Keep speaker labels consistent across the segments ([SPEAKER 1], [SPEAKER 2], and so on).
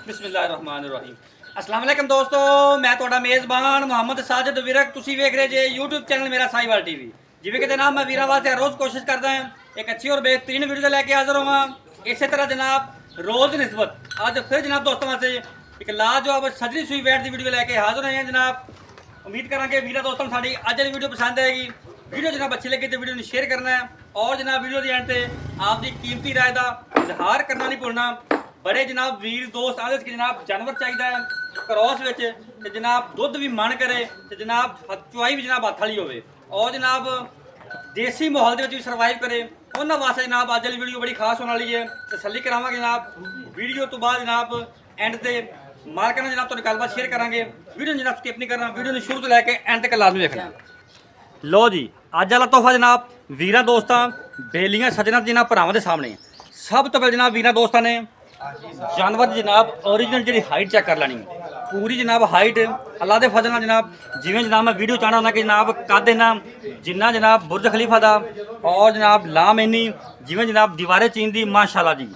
[SPEAKER 1] बिस्मिल्लाहिर्रहमानिर्रहीम। अस्सलाम वालेकुम दोस्तों, मैं ਤੁਹਾਡਾ ਮੇਜ਼ਬਾਨ ਮੁਹੰਮਦ ਸਾਜਿਦ ਵਿਰਕ। ਤੁਸੀਂ ਵੇਖ ਰਹੇ ਜੇ YouTube ਚੈਨਲ ਮੇਰਾ ਸਾਈਵਾਲ ਟੀਵੀ। ਜਿਵੇਂ ਕਿ ਜਨਾਬ ਮੈਂ ਵੀਰਾਂ ਵਾਸਤੇ ਰੋਜ਼ ਕੋਸ਼ਿਸ਼ ਕਰਦਾ ਹਾਂ ਇੱਕ ਅੱਛੀ ਔਰ ਬਿਹਤਰੀਨ ਵੀਡੀਓ ਲੈ ਕੇ ਹਾਜ਼ਰ ਹੋਵਾਂ। ਇਸੇ ਤਰ੍ਹਾਂ ਜਨਾਬ ਰੋਜ਼ ਨਿਸਬਤ ਅੱਜ ਫਿਰ ਜਨਾਬ ਦੋਸਤਾਂ ਵਾਸਤੇ ਇੱਕ ਲਾਜਵਾਬ ਸਜਰੀ ਸੂਈ ਬੈਠ ਦੀ ਵੀਡੀਓ ਲੈ ਕੇ ਹਾਜ਼ਰ ਹੋਏ ਹਾਂ ਜਨਾਬ। उम्मीद करा वीर दोस्तों साड़ी अज वाली वीडियो पसंद आएगी। वीडियो जनाब अच्छी लगी तो वीडियो शेयर करना है और जनाब वीडियो के एंड से आपकी कीमती राय का इजहार करना नहीं भूलना। बड़े जनाब वीर दोस्त आदत कि जनाब जानवर चाहिए है क्रॉस में जनाब दुध भी मन करे तो जनाब चुआई भी जनाब हथ वाली होवे और जनाब देसी माहौल के सर्वाइव करे। उन्होंने वास्ते जनाब अज वाली वीडियो बड़ी खास होने वाली है। तसल्ली करावांगे जनाब वीडियो तो बाद जनाब एंड से मालक ने जनाब तो गलबात शेयर करांगे। वीडियो जनाब स्किप नहीं करना, वीडियो शुरू तो लैके एंड तक लाजमी देखना। लो जी अज वाला तोहफा जनाब वीर दोस्तों बेलियां सजना जनाब भरावां दे सामने। सब तो पहले जनाब वीर दोस्तों ने जानवर जनाब ओरिजिनल जी हाइट चेक कर लैनी पूरी जनाब हाइट अल्लाह के फजल जनाब जिमें जनाब मैं वीडियो चाहना होना कि जनाब कद इन्ना जिन्ना जनाब बुर्ज खलीफा का और जनाब लाम इन्नी जिमें जनाब दीवारे चीन की माशाल्लाह जी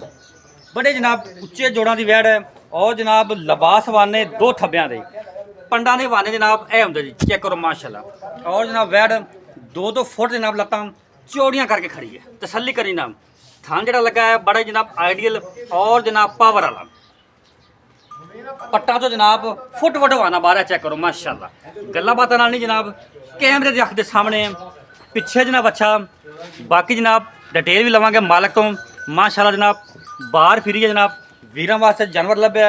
[SPEAKER 1] बड़े जनाब उच्चे जोड़ों की वैड़ है और जनाब लिबास वाने दो थब्बियां दे पंडा ने वाने जनाब ए होंगे जी चेक करो माशाल्लाह। और जनाब वैड़ 2-2 फुट जनाब लत्तां चौड़ियां करके खड़ी है। तसल्ली करी नाम थान जड़ा लगा है बड़ा जनाब आइडियल और जनाब पावर वाला पट्टा तो जनाब फुट वडवाना बाहर चेक करो माशाल्लाह। गल्लां बातां नाल नहीं जनाब कैमरे के अख के सामने पिछे जनाब अच्छा बाकी जनाब डिटेल भी लवांगे मालक तो माशाल्लाह। जनाब बाहर फिरी है जनाब वीरां वास्ते जानवर लभ्या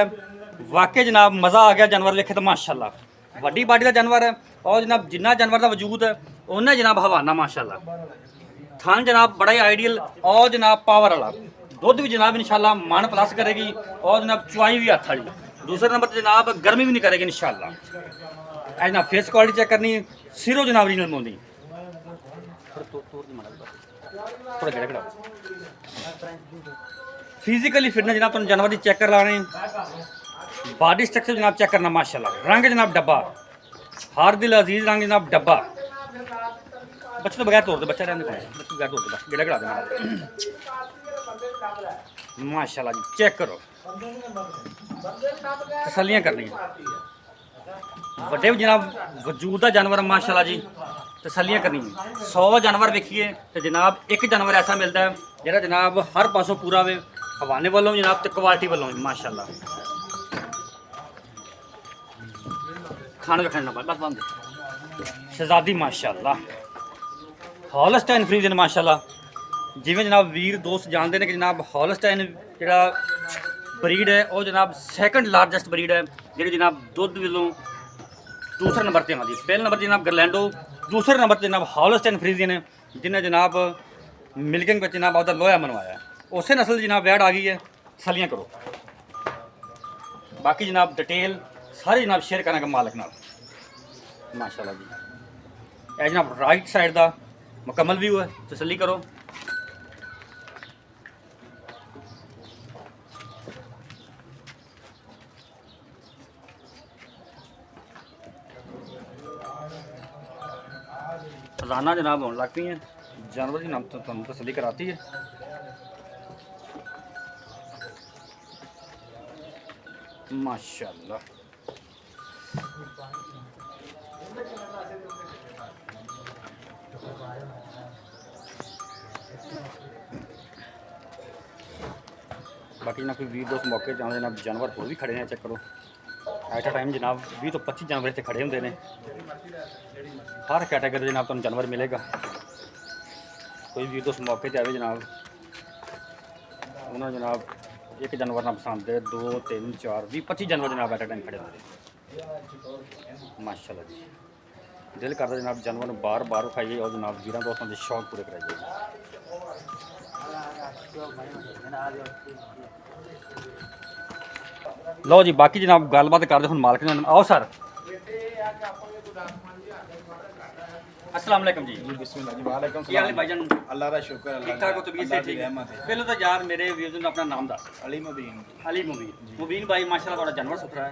[SPEAKER 1] वाकई जनाब मज़ा आ गया जानवर देखे तो माशाल्लाह। वड्डी बाडी का जानवर है और जनाब जिन्ना जानवर का वजूद है उन्ना जनाब हवाना माशाल्लाह। थान जनाब बड़ा ही आइडियल और जनाब पावर वाला दुध भी जनाब इंशाल्लाह मन प्लस करेगी और जनाब चुआई भी हथ वाली। दूसरे नंबर पर जनाब गर्मी भी नहीं करेगी इंशाल्लाह। जनाब फेस क्वालिटी चेक करनी सिरों जनाब ओरिजिनल मोदी फिजिकली फिटनेस जनाब तुम जानवर की चेक कर लाने बॉडी स्ट्रक्चर जनाब चेक करना माशाल्लाह। रंग जनाब डब्बा हर दिल अजीज रंग जनाब डब्बा बच्चे तो बगैर तोड़ दे बच्चा रहने बच्चे बगैर तोड़ दे बस गेड़ा करा दे माशाल्लाह जी। चेक करो तसल्लियां करनी वड्डे जनाब वजूद का जानवर माशाल्लाह जी। तसल्लियां करनी 100 जानवर वेखिए तो जनाब एक जानवर ऐसा मिलता है जोड़ा जनाब हर पासों पूरा वे हवाने वालों जनाब तो क्वालिटी वालों माशाल्लाह। खाने खाने बस बंद शहजादी माशाल्लाह हॉलस्टाइन फ्रीजन माशाल्लाह। जिमें जनाब वीर दोस्त जानते हैं कि जनाब हॉलस्टाइन जो ब्रीड है और जनाब सैकंड लार्जेस्ट ब्रीड है जी जनाब दुध वालों दूसरे नंबर पर आती। पहले नंबर जनाब गरलैंडो दूसरे नंबर पर जनाब हॉलस्टाइन फ्रीजन है जिन्हें जनाब मिल्किंग में जनाब आपका लोहा मनवाया है। उस नस्ल की जनाब वैड आ गई है। सलियाँ करो बाकी जनाब डिटेल सारी जनाब शेयर करांगे मालक नाल माशाल्लाह जी। यह जनाब राइट साइड का मुकम्मल व्यू है तसल्ली करो। रोजाना जनाब होने लगती हैं जानवर की नाम तो तसल्ली कराती है। माशाल्लाह बाकी जनाब कोई वीर दोस्त मौके जाने जनाब जानवर होर भी खड़े हैं चेक करो। एट अ टाइम जनाब 20 तो 25 जानवर इतने खड़े होंगे ने। हर कैटेगरी जनाब तुम जानवर मिलेगा। कोई वीर दोस्त मौके पर आए जनाब उन्होंने जनाब एक जानवर ना पसंद है 2 3 4 20 25 जानवर जनाब एट अ टाइम खड़े होंगे माशाल्लाह जी। दिल करता जनाब जानवर बार बार खाइए और जनाब वीर दोस्तों के शौक पूरे कराइए। लो जी बाकी जनाब गलबात करते हम मालक ने आओ सर। अस्सलाम वालेकुम जी।
[SPEAKER 2] जी बिस्मिल्लाह जी वालेकुम
[SPEAKER 1] क्या हाल है भाईजान?
[SPEAKER 2] अल्लाह का शुक्र
[SPEAKER 1] ठीक ठाक हो तबीयत से ठीक है? पहले तो यार मेरे व्यूज़ ने अपना नाम दस।
[SPEAKER 2] अली मुबीन
[SPEAKER 1] अली मुबीन भाई माशाल्लाह थोड़ा जानवर सुथरा है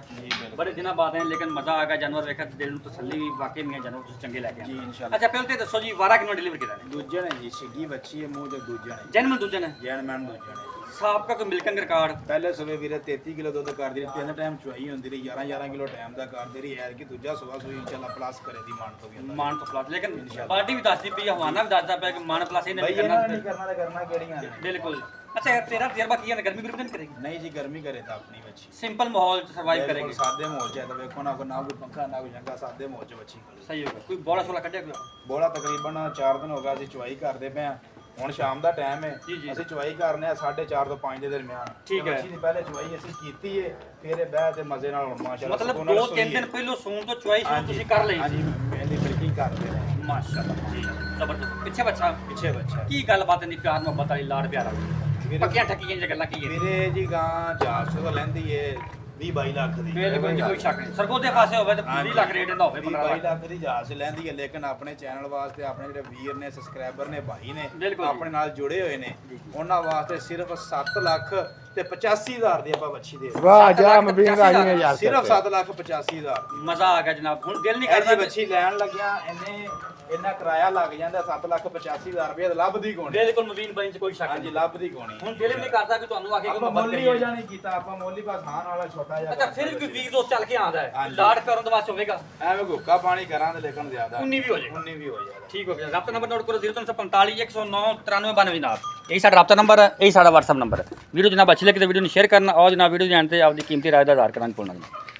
[SPEAKER 1] बड़े दिनों बाद हैं लेकिन मज़ा आ गया जानवर देखा दिल में तसल्ली भी वाकई में जानवर तुम चंगे लैके
[SPEAKER 2] जी इंशाल्लाह।
[SPEAKER 1] अच्छा पहले तो दसो जी वारा किन्होंने डिलीवर किया
[SPEAKER 2] दूजे ने जी शिगी बच्ची है मुंह जो दूजे ने
[SPEAKER 1] जैनमन दूजे ने
[SPEAKER 2] जैन मैन दूजे ने
[SPEAKER 1] ਸਾਬਕਾ ਕੋਈ ਮਿਲਕਿੰਗ ਰਿਕਾਰਡ
[SPEAKER 2] ਪਹਿਲੇ ਸੂਬੇ ਵੀਰੇ 33 ਕਿਲੋ ਦੁੱਧ ਕਰਦੀ ਰਹੀ, 3 ਟਾਈਮ ਚੁਆਈ ਹੁੰਦੀ ਰਹੀ, 11 ਕਿਲੋ ਟਾਈਮ ਦਾ ਕਰਦੀ ਰਹੀ। ਐਰ ਕਿ ਦੂਜਾ ਸੁਬਾ ਸੂਈ ਇਨਸ਼ਾਅੱਲਾ ਪਲੱਸ ਕਰੇ ਦੀ ਮਾਨ ਤੋਂ ਵੀ
[SPEAKER 1] ਮਾਨ ਤੋਂ ਪਲੱਸ, ਲੇਕਿਨ ਪਾਰਟੀ ਵੀ ਦੱਸਦੀ ਪਈ, ਹਵਾਨਾ ਵੀ ਦੱਸਦਾ ਪਿਆ ਕਿ ਮਾਨ ਪਲੱਸ ਇਹਨੇ
[SPEAKER 2] ਬਈ
[SPEAKER 1] ਵੀ
[SPEAKER 2] ਇਹਨਾਂ ਨੇ
[SPEAKER 1] ਕਰਨਾ।
[SPEAKER 2] ਨਹੀਂ ਕਰਨਾ ਤੇ ਕਰਨਾ ਕਿਹੜੀਆਂ ਨੇ?
[SPEAKER 1] ਬਿਲਕੁਲ। ਅੱਛਾ ਤੇਰਾ ਤਜਰਬਾ ਕੀ ਹੈ, ਗਰਮੀ ਗੁਰਮੀ ਨਹੀਂ ਕਰੇਗੀ?
[SPEAKER 2] ਨਹੀਂ ਜੀ, ਗਰਮੀ ਕਰੇ ਤਾਂ ਆਪਣੀ ਬੱਚੀ
[SPEAKER 1] ਸਿੰਪਲ ਮਾਹੌਲ ਚ ਸਰਵਾਈਵ
[SPEAKER 2] ਬਿਲਕੁਲ
[SPEAKER 1] ਕਰੇਗੀ।
[SPEAKER 2] ਸਾਦੇ ਮਾਹੌਲ ਚ ਹੈ ਤਾਂ ਵੇਖੋ ਨਾ ਕੋਈ ਪੰਖਾ ਨਾ ਕੋਈ ਜੰਗਾ, ਸਾਦੇ ਮਾਹੌਲ ਚ ਬੱਚੀ ਖੜੀ।
[SPEAKER 1] ਸਹੀ ਹੋ ਗਿਆ। ਕੋਈ ਬੋਲਾ ਸ਼ੋਲਾ ਕੱਢਿਆ ਕੋਈ?
[SPEAKER 2] ਬੋਲਾ ਤਕਰੀਬਨ 4 ਦਿਨ ਹੋ ਗਿਆ ਅਸੀਂ ਚੁਆਈ ਕਰਦੇ ਪਏ ਆ। ਹੁਣ ਸ਼ਾਮ ਦਾ ਟਾਈਮ ਹੈ,
[SPEAKER 1] ਜੀ, ਜੀ।
[SPEAKER 2] ਅਸੀਂ ਚੁਆਈ ਕਰਨੇ ਆ 4:30 ਤੋਂ 5 ਦੇ ਦਰਮਿਆਨ।
[SPEAKER 1] ਠੀਕ ਹੈ।
[SPEAKER 2] ਬੱਚੀ ਦੀ ਪਹਿਲੇ ਚੁਆਈ ਅਸੀਂ ਕੀਤੀ ਏ, ਫਿਰ ਇਹ ਬਹਿ ਤੇ ਮਜ਼ੇ ਨਾਲ ਹੁਣ ਮਾਸ਼ਾਅੱਲਾ
[SPEAKER 1] ਮਤਲਬ
[SPEAKER 2] ਸਕੂਨ ਨਾਲ
[SPEAKER 1] 2-3
[SPEAKER 2] ਸੋਈਏ।
[SPEAKER 1] ਦਿਨ ਪਹਿਲੋਂ ਸੂਣ ਤੋਂ ਚੁਆਈ ਸ਼ੁਰੂ ਤੁਸੀਂ ਕਰ ਲਈ ਸੀ?
[SPEAKER 2] ਹਾਂਜੀ, ਪਹਿਲੀ ਬਿਲਕੁਲ ਕਰਦੇ ਨੇ।
[SPEAKER 1] ਮਾਸ਼ਾਅੱਲਾ ਜੀ, ਜ਼ਬਰਦਸਤ। ਪਿੱਛੇ ਬੱਚਾ
[SPEAKER 2] ਪਿੱਛੇ ਬੱਚਾ
[SPEAKER 1] ਕੀ ਗੱਲਬਾਤ ਨਹੀਂ, ਪਿਆਰ ਮੁਹੱਬਤ ਵਾਲੀ, ਲਾਡ ਪਿਆਰਾ
[SPEAKER 2] ਵੀਰੇ-
[SPEAKER 1] ਪੱਕੀਆਂ ਠੱਕੀਆਂ ਜਿਹੀਆਂ ਗੱਲਾਂ ਕੀ ਹੈ?
[SPEAKER 2] ਵੀਰੇ ਜੀ ਗਾਂ ਜਹਾਜ਼ ਤੋਂ ਲੈਂਦੀ ਏ 20-22 ਲੱਖ ਦੀ।
[SPEAKER 1] ਬਿਲਕੁਲ ਜੀ, ਕੋਈ ਸ਼ੱਕ ਨਹੀਂ। ਸਰਗੋਦੇ ਪਾਸੇ ਹੋਵੇ ਤਾਂ 20 ਲੱਖ ਰੇਟ ਦਾ ਹੋਵੇ, 15
[SPEAKER 2] 22
[SPEAKER 1] ਲੱਖ।
[SPEAKER 2] ਲੱਖ ਦੀ ਜਹਾਜ਼ ਲੈਂਦੀ ਹੈ, ਲੇਕਿਨ ਆਪਣੇ ਚੈਨਲ ਵਾਸਤੇ ਆਪਣੇ ਜਿਹੜੇ ਵੀਰ ਨੇ, ਸਬਸਕ੍ਰਾਈਬਰ ਨੇ, ਭਾਈ ਨੇ,
[SPEAKER 1] ਬਿਲਕੁਲ ਜੀ।
[SPEAKER 2] ਆਪਣੇ ਨਾਲ ਜੁੜੇ ਹੋਏ ਨੇ, ਉਹਨਾਂ ਵਾਸਤੇ ਸਿਰਫ 7 ਲੱਖ ਤੇ 85,000 ਦੀ ਆਪਾਂ ਬੱਚੀ ਦੇ ਰਹੇ।
[SPEAKER 3] ਵਾਹ
[SPEAKER 1] 7
[SPEAKER 3] ਜਾ
[SPEAKER 1] ਲੱਖ
[SPEAKER 3] ਮਬੀਨ
[SPEAKER 1] 85,000
[SPEAKER 3] ਰਾਜੀ ਨੇ ਯਾਰ
[SPEAKER 2] ਸਿਰਫ 7,85,000 ਦੀ।
[SPEAKER 1] ਮਜ਼ਾ ਆ ਗਿਆ ਜਨਾਬ। ਹੁਣ ਦਿਲ ਨਹੀਂ
[SPEAKER 2] ਇਹ ਜੀ
[SPEAKER 1] ਕਰਦਾ
[SPEAKER 2] ਬੱਚੀ ਲੈਣ ਲੱਗਿਆ ਇੰਨਾ ਕਿਰਾਇਆ ਲੱਗ ਜਾਂਦਾ 7,85,000 ਰੁਪਏ ਲੱਭਦੀ ਕੋਣੀ।
[SPEAKER 1] ਬਿਲਕੁਲ ਮਬੀਨ ਬਾਈ ਚ ਕੋਈ ਸ਼ੱਕ
[SPEAKER 2] ਹਾਂਜੀ,
[SPEAKER 1] ਨਹੀਂ।
[SPEAKER 2] ਲੱਭਦੀ ਕੋਣੀ।
[SPEAKER 1] ਹੁਣ ਦਿਲ ਨਹੀਂ ਕਰਦਾ ਕਿ ਤੁਹਾਨੂੰ ਆ ਕੇ ਕੋਈ
[SPEAKER 2] ਆਪਾਂ
[SPEAKER 1] ਮੁਹੱਬਤ
[SPEAKER 2] ਮੋਲੀ ਹੋ
[SPEAKER 1] ਕਰੀਏ।
[SPEAKER 2] ਜਾਣੀ ਕੀਤਾ, ਆਪਾਂ ਮੋਲੀ ਬਸ ਹਾਨ ਵਾਲਾ ਛੋਟਾ ਜਿਹਾ।
[SPEAKER 1] ਅੱਛਾ ਫਿਰ ਵੀ ਕੋਈ ਵੀਰ ਦੋਸਤ ਚੱਲ ਕੇ ਆਉਂਦਾ ਹੈ,
[SPEAKER 2] ਹਾਂਜੀ।
[SPEAKER 1] ਲਾਡ ਕਰਨ ਦੇ ਵਾਸਤੇ ਹੋਵੇਗਾ,
[SPEAKER 2] ਐਵੇਂ ਗੁੱਕਾ ਪਾਣੀ ਕਰਾਂ ਤੇ ਲੇਕਿਨ ਜ਼ਿਆਦਾ
[SPEAKER 1] 19 ਵੀ ਹੋ ਜਾਏਗਾ।
[SPEAKER 2] 19 ਵੀ ਹੋ ਜਾਏਗਾ।
[SPEAKER 1] ਠੀਕ ਹੋ ਗਿਆ। ਰਾਬਤਾ ਨੰਬਰ ਨੋਟ ਕਰੋ 0345 109 9392 ਜਨਾਬ। ਇਹੀ ਸਾਡਾ ਰਾਬਤਾ ਨੰਬਰ ਹੈ, ਇਹੀ ਸਾਡਾ WhatsApp ਨੰਬਰ ਹੈ। ਵੀਡੀਓ ਜਨਾਬ ਅੱਛੀ ਲੱਗੀ ਤਾਂ ਵੀਡੀਓ ਨੂੰ ਸ਼ੇਅਰ ਕਰਨਾ, ਔਰ ਜਨਾਬ ਵੀਡੀਓ ਜਾਣ ਤੇ ਆਪਦੀ ਕੀਮਤੀ ਰਾਏ ਦਾ ਆਧਾਰ ਕਰਾਂ ਭੁੱਲਣਾ ਨਹੀਂ।